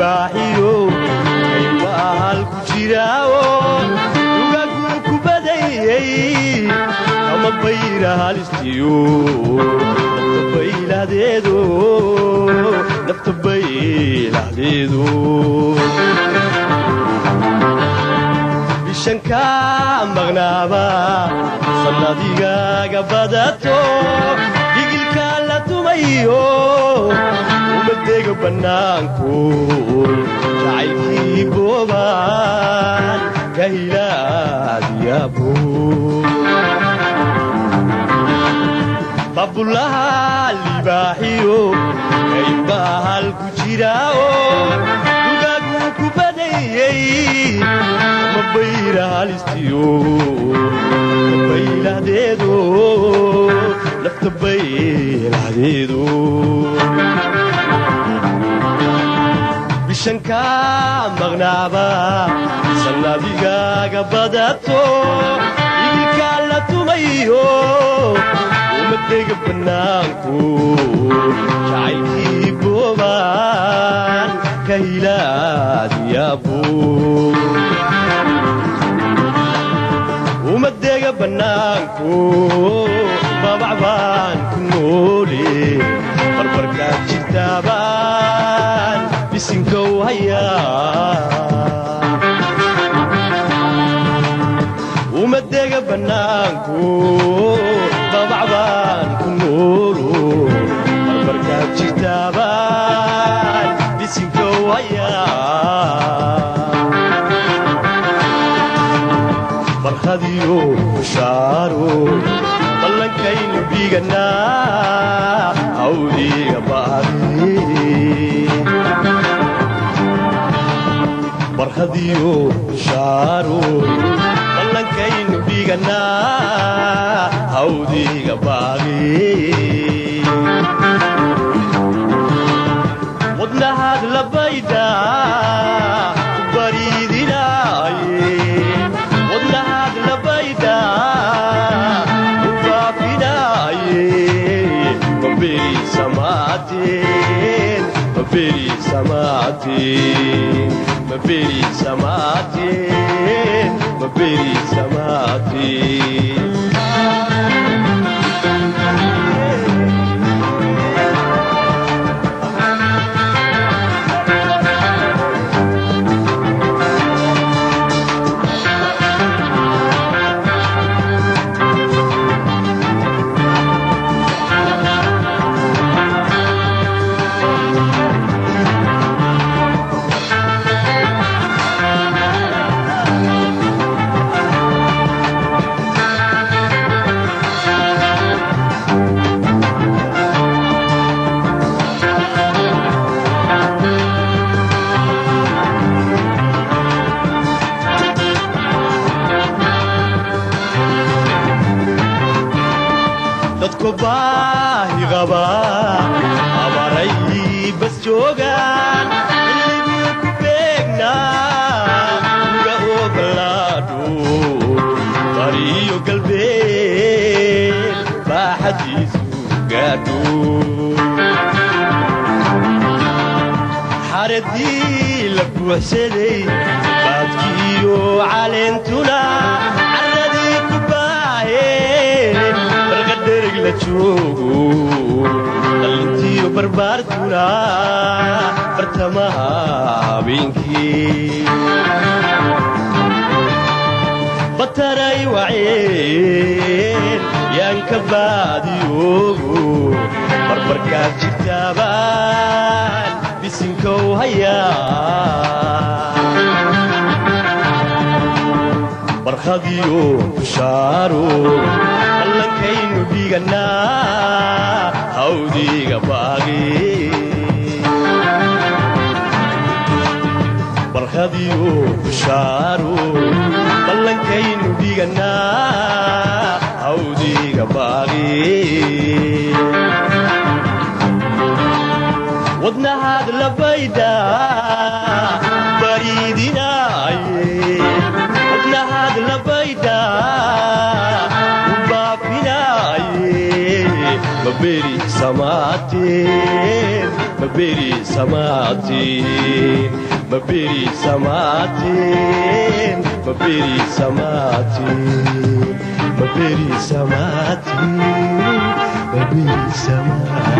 libaaxiyo kaybahal ku jiraawo dugagu ku badayay ama bayra halistiyo nafta baylahdeedo bishanka maqnaaba sannadigaaga badato digilka la tumayo umadega bannaanku jacaylkii boobaan ka hilaadiyaabo babulaha libaaxiyo kaybahal ku jiraawo dugagu ku badayay ama bayra halistiyo baylahdeedo nafta baylahdeedo bishanka maqnaaba sannadigaaga badato igilka la tumayo umadega bannaanku jacaylkii boobaan ka hilaadiyaabo umadega bannaanku babac baan ku noole barbarkaad jirtaabaan bisinkow hayaa umadega bannaanku babacbaan ku noolo barbarkaad jirtaabaan bisinkow hayaa barhadiyo bushaaro ballankaynu dhiganaa hawdiga baadi barhadiyo bushaaro ballankaynu dhiganaa hawdiga baadi wadnahaad labayda bariidinaaye wadnahaad labayda ubaafinaaye maberi samaateen maberi samaateen maberi samaateen maberi samaateen dadku baahi qaba abaray bas joogaan xilligii ku beegnaa uga ogolaadho bariyo galbeed baaxadiisu gaadho xaradii la buuxsaday baadkiiyo caleentuna carradii ku baaheen barqadherig la joogo dhalintiyo barbaartuna bartamaha habeenkii bataray waceen yaan ka baadiyoogo barbarkaad jirtaabaan bisinkow hayaa barkhadiyo bushaaro ballankaynu dhiganaa hawdiga baagi barkhadiyo bushaaro ballankaynu dhiganaa hawdiga baagi wadnahaad labayda bariidinaaye wadnahaad labayda ubaafinaaye maberi samaateen maberi samatin maberi samatin maberi samatin maberi samatin maberi samatin